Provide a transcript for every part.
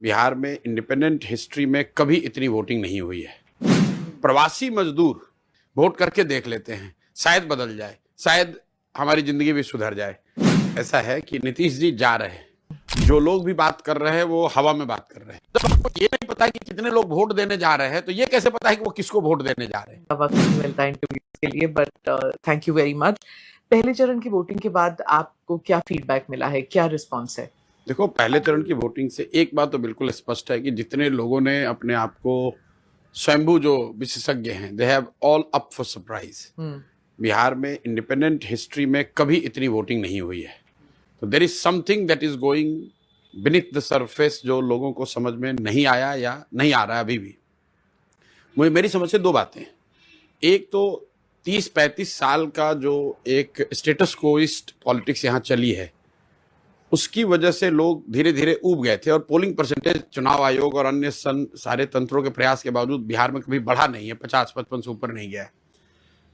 बिहार में independent history में कभी इतनी वोटिंग नहीं हुई है। प्रवासी मजदूर वोट करके देख लेते हैं, शायद बदल जाए, शायद हमारी जिंदगी भी सुधर जाए। ऐसा है कि नीतीश जी जा रहे हैं, जो लोग भी बात कर रहे हैं वो हवा में बात कर रहे हैं। जब आपको ये नहीं पता कि कितने लोग वोट देने जा रहे हैं तो ये कैसे पता है कि वो किसको वोट देने जा रहे हैं। वक्त नहीं मिलता इंटरव्यूज के लिए, but thank you very much. पहले चरण की वोटिंग के बाद आपको क्या फीडबैक मिला है, क्या रिस्पॉन्स है? देखो, पहले चरण की वोटिंग से एक बात तो बिल्कुल स्पष्ट है कि जितने लोगों ने अपने आप को स्वयंभू जो विशेषज्ञ हैं, they have all up for surprise. Bihar में इंडिपेंडेंट हिस्ट्री में कभी इतनी वोटिंग नहीं हुई है। तो there is something that is going beneath the surface जो लोगों को समझ में नहीं आया या नहीं आ रहा है अभी भी। मेरी समझ से दो बातें हैं। एक तो 30-35 साल का जो एक स्टेटस कोइस्ट पॉलिटिक्स यहाँ चली है, उसकी वजह से लोग धीरे धीरे ऊब गए थे और पोलिंग परसेंटेज चुनाव आयोग और अन्य सारे तंत्रों के प्रयास के बावजूद बिहार में कभी बढ़ा नहीं है, 50-55 से ऊपर नहीं गया है।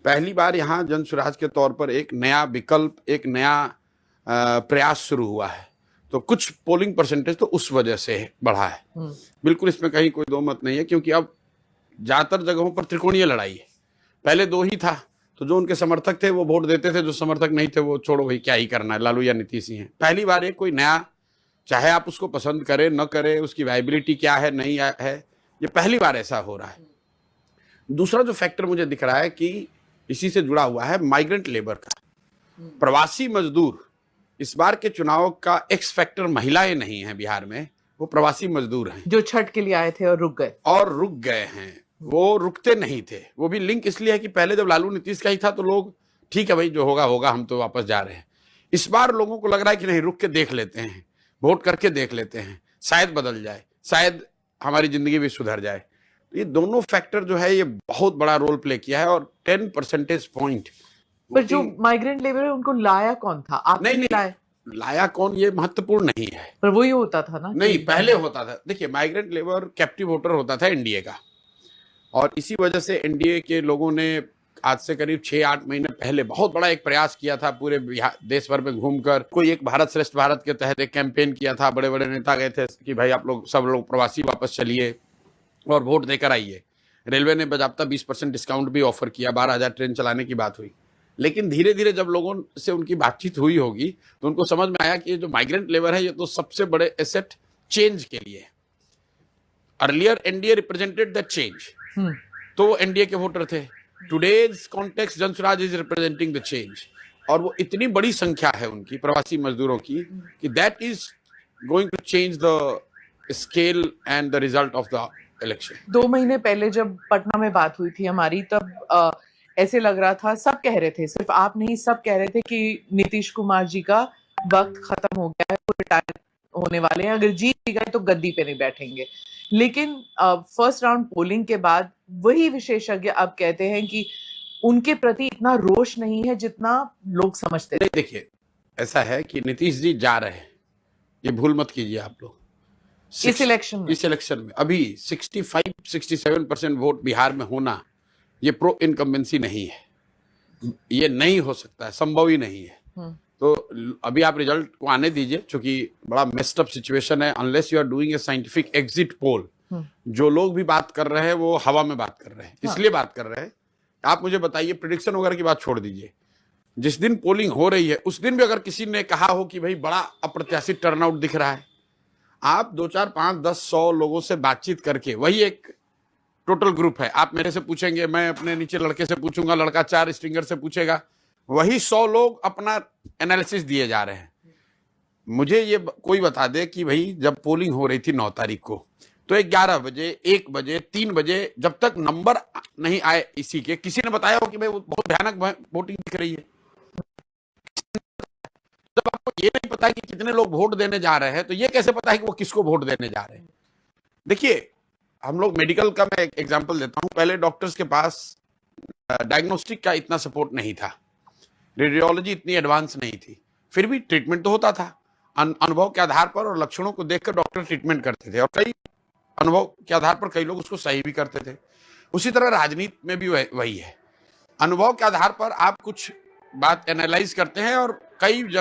पहली बार यहाँ जन सुराज के तौर पर एक नया विकल्प, एक नया प्रयास शुरू हुआ है, तो कुछ पोलिंग परसेंटेज तो उस वजह से बढ़ा है। बिल्कुल इसमें कहीं कोई दो मत नहीं है, क्योंकि अब ज्यादातर जगहों पर त्रिकोणीय लड़ाई है। पहले दो ही था, तो जो उनके समर्थक थे वो वोट देते थे, जो समर्थक नहीं थे वो छोड़ो भाई क्या ही करना है, लालू या नीतीश ही हैं। पहली बार एक कोई नया, चाहे आप उसको पसंद करें न करें, उसकी वायबिलिटी क्या है नहीं है, ये पहली बार ऐसा हो रहा है। दूसरा जो फैक्टर मुझे दिख रहा है कि इसी से जुड़ा हुआ है, माइग्रेंट लेबर का, प्रवासी मजदूर। इस बार के चुनाव का एक्स फैक्टर महिलाएं नहीं है बिहार में, वो प्रवासी मजदूर हैं जो छठ के लिए आए थे और रुक गए हैं। वो रुकते नहीं थे। वो भी लिंक इसलिए है कि पहले जब लालू नीतीश का ही था तो लोग ठीक है भाई जो होगा होगा, हम तो वापस जा रहे हैं। इस बार लोगों को लग रहा है कि नहीं, रुक के देख लेते हैं, वोट करके देख लेते हैं, शायद बदल जाए, शायद हमारी जिंदगी भी सुधर जाए। ये दोनों फैक्टर जो है ये बहुत बड़ा रोल प्ले किया है। और 10 परसेंटेज पॉइंट। पर जो माइग्रेंट लेबर है उनको लाया कौन था? आप नहीं लाया कौन, ये महत्वपूर्ण नहीं है। पर वही होता था ना? नहीं, पहले होता था। देखिए, माइग्रेंट लेबर कैप्टिव वोटर होता था एनडीए का, और इसी वजह से एनडीए के लोगों ने आज से करीब 6-8 महीने पहले बहुत बड़ा एक प्रयास किया था, पूरे देश भर में घूमकर कोई एक भारत श्रेष्ठ भारत के तहत एक कैंपेन किया था। बड़े बड़े नेता गए थे कि भाई आप लोग सब लोग प्रवासी वापस चलिए और वोट देकर आइए। रेलवे ने बाज़ाब्ता 20% डिस्काउंट भी ऑफर किया, 12,000 ट्रेन चलाने की बात हुई। लेकिन धीरे धीरे जब लोगों से उनकी बातचीत हुई होगी तो उनको समझ में आया कि ये जो माइग्रेंट लेबर है ये तो सबसे बड़े एसेट चेंज के लिए। Earlier NDA represented the change, तो वो एनडीए के वोटर थे। टुडेज कॉन्टेक्स्ट जन Swaraj is representing the change, और वो इतनी बड़ी संख्या है उनकी, प्रवासी मजदूरों की, कि that is going to change the scale and the result of the election. 2 महीने पहले जब पटना में बात हुई थी हमारी, तब ऐसे लग रहा था, सब कह रहे थे, सिर्फ आप नहीं, सब कह रहे थे कि नीतीश कुमार जी का वक्त खत्म हो गया है, वो रिटायर होने वाले हैं, अगर जीत भी गए तो गद्दी पे नहीं बैठेंगे। लेकिन फर्स्ट राउंड पोलिंग के बाद वही विशेषज्ञ अब कहते हैं कि उनके प्रति इतना रोष नहीं है जितना लोग समझते थे। देखिए, ऐसा है कि नीतीश जी जा रहे हैं, ये भूल मत कीजिए आप लोग। इस इलेक्शन में अभी 65-67% वोट बिहार में होना ये प्रो इनकम्बेंसी नहीं है, ये नहीं हो सकता है, संभव ही नहीं है। तो अभी आप रिजल्ट को आने दीजिए, क्योंकि बड़ा मेस्ड अप सिचुएशन है। Unless you are doing a scientific exit poll, जो लोग भी बात कर रहे हैं वो हवा में बात कर रहे हैं, इसलिए बात कर रहे हैं। आप मुझे बताइए, प्रेडिक्शन वगैरह की बात छोड़ दीजिए, जिस दिन पोलिंग हो रही है उस दिन भी अगर किसी ने कहा हो कि भाई बड़ा अप्रत्याशित टर्नआउट दिख रहा है, आप 2, 4, 5, 10, 100 लोगों से बातचीत करके, वही एक टोटल ग्रुप है, आप मेरे से पूछेंगे, मैं अपने नीचे लड़के से पूछूंगा, लड़का 4 स्ट्रिंगर से पूछेगा, वही 100 लोग अपना एनालिसिस दिए जा रहे हैं। मुझे ये कोई बता दे कि भाई जब पोलिंग हो रही थी 9 तारीख को, तो 11 बजे, 1 बजे, 3 बजे, जब तक नंबर नहीं आए इसी के, किसी ने बताया हो कि भाई बहुत भयानक वोटिंग दिख रही है? जब आपको ये नहीं पता कि कितने लोग वोट देने जा रहे हैं तो ये कैसे पता है कि वो किसको वोट देने जा रहे हैं? देखिए, हम लोग मेडिकल का मैं एक एग्जांपल देता हूं। पहले डॉक्टर्स के पास डायग्नोस्टिक का इतना सपोर्ट नहीं था, रेडियोलॉजी इतनी एडवांस नहीं थी, फिर भी ट्रीटमेंट तो होता था। अनुभव के आधार पर और लक्षणों को देखकर डॉक्टर ट्रीटमेंट करते थे, और कई अनुभव के आधार पर कई लोग उसको सही भी करते थे। उसी तरह राजनीति में भी वही है, अनुभव के आधार पर आप कुछ बात एनालाइज करते हैं और कई जगह